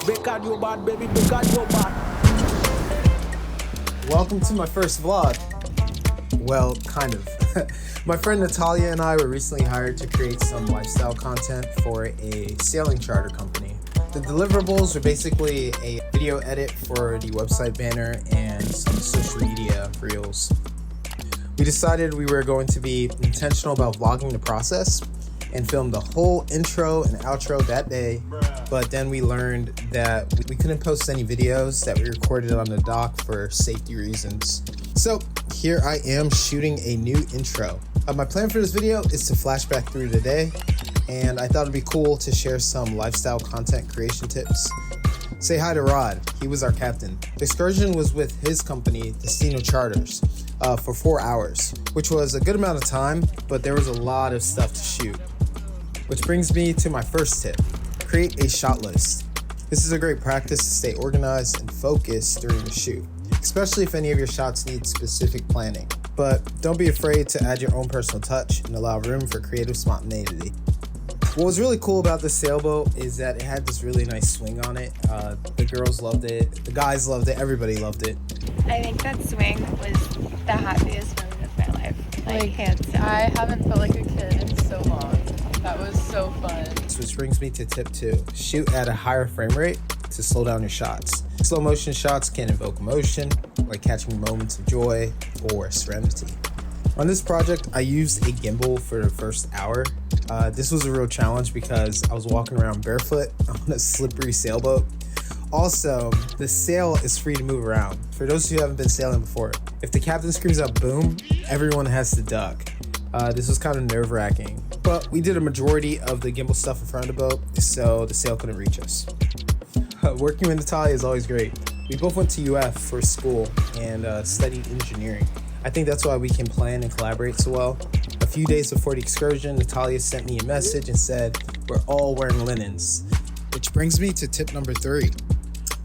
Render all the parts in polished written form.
Because you bad, baby, because you bad. Welcome to my first vlog. Well, kind of. My friend Natalia and I were recently hired to create some lifestyle content for a sailing charter company. The deliverables were basically a video edit for the website banner and some social media reels. We decided we were going to be intentional about vlogging the process and film the whole intro and outro that day, but then we learned that we couldn't post any videos that we recorded on the dock for safety reasons. So here I am shooting a new intro. My plan for this video is to flash back through the day, and I thought it'd be cool to share some lifestyle content creation tips. Say hi to Rod, he was our captain. The excursion was with his company, Destino Charters, for 4 hours, which was a good amount of time, but there was a lot of stuff to shoot. Which brings me to my first tip, create a shot list. This is a great practice to stay organized and focused during the shoot, especially if any of your shots need specific planning. But don't be afraid to add your own personal touch and allow room for creative spontaneity. What was really cool about this sailboat is that it had this really nice swing on it. The girls loved it, the guys loved it, everybody loved it. I think that swing was the happiest moment of my life, like hands down. I haven't felt like a kid in so long. That was so fun. Which brings me to tip 2. Shoot at a higher frame rate to slow down your shots. Slow motion shots can evoke emotion, like catching moments of joy or serenity. On this project, I used a gimbal for the first hour. This was a real challenge because I was walking around barefoot on a slippery sailboat. Also, the sail is free to move around. For those who haven't been sailing before, if the captain screams out boom, everyone has to duck. This was kind of nerve-wracking, but we did a majority of the gimbal stuff in front of the boat, so the sail couldn't reach us. Working with Natalia is always great. We both went to UF for school and studied engineering. I think that's why we can plan and collaborate so well. A few days before the excursion, Natalia sent me a message and said, "We're all wearing linens." Which brings me to tip number 3.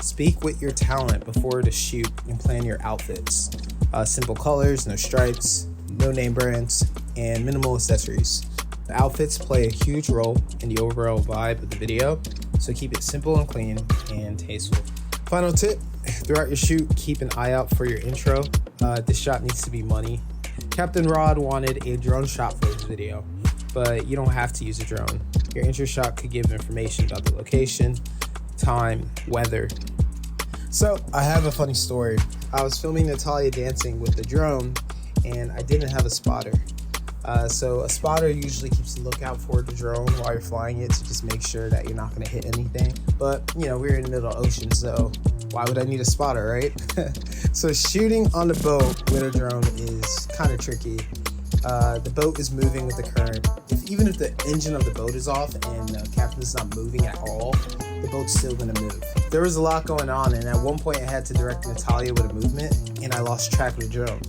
Speak with your talent before the shoot and plan your outfits. Simple colors, no stripes, no name brands, and minimal accessories. The outfits play a huge role in the overall vibe of the video, so keep it simple and clean and tasteful. Final tip, throughout your shoot, keep an eye out for your intro. This shot needs to be money. Captain Rod wanted a drone shot for his video, but you don't have to use a drone. Your intro shot could give information about the location, time, weather. So I have a funny story. I was filming Natalia dancing with the drone, and I didn't have a spotter. So a spotter usually keeps a lookout for the drone while you're flying it to just make sure that you're not going to hit anything. But, you know, we're in the middle of the ocean, so why would I need a spotter, right? So shooting on the boat with a drone is kind of tricky. The boat is moving with the current. Even if the engine of the boat is off and the captain's not moving at all, the boat's still going to move. There was a lot going on, and at one point I had to direct Natalia with a movement, and I lost track of the drone.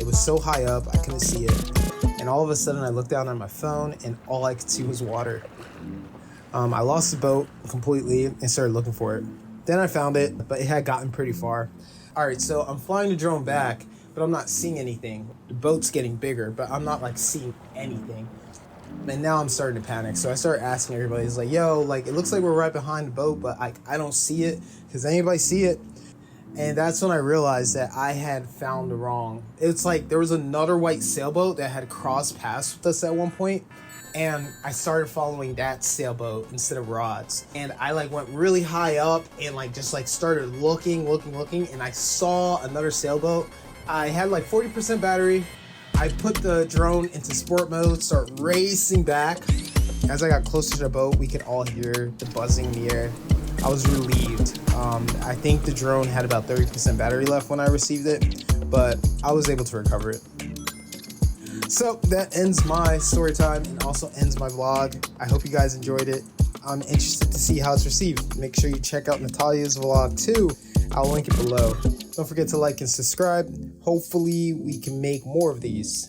It was so high up, I couldn't see it. And all of a sudden I looked down on my phone and all I could see was water. I lost the boat completely and started looking for it. Then I found it, but it had gotten pretty far. All right, so I'm flying the drone back, but I'm not seeing anything. The boat's getting bigger, but I'm not like seeing anything. And now I'm starting to panic. So I started asking everybody, it's like, yo, like it looks like we're right behind the boat, but I don't see it. Does anybody see it? And that's when I realized that I had found the wrong. It's like there was another white sailboat that had crossed paths with us at one point, and I started following that sailboat instead of Rod's. And I like went really high up and like just like started looking, and I saw another sailboat. I had like 40% battery. I put the drone into sport mode, start racing back. As I got closer to the boat, we could all hear the buzzing in the air. I was relieved. I think the drone had about 30% battery left when I received it, but I was able to recover it. So that ends my story time and also ends my vlog. I hope you guys enjoyed it. I'm interested to see how it's received. Make sure you check out Natalia's vlog too. I'll link it below. Don't forget to like and subscribe. Hopefully we can make more of these.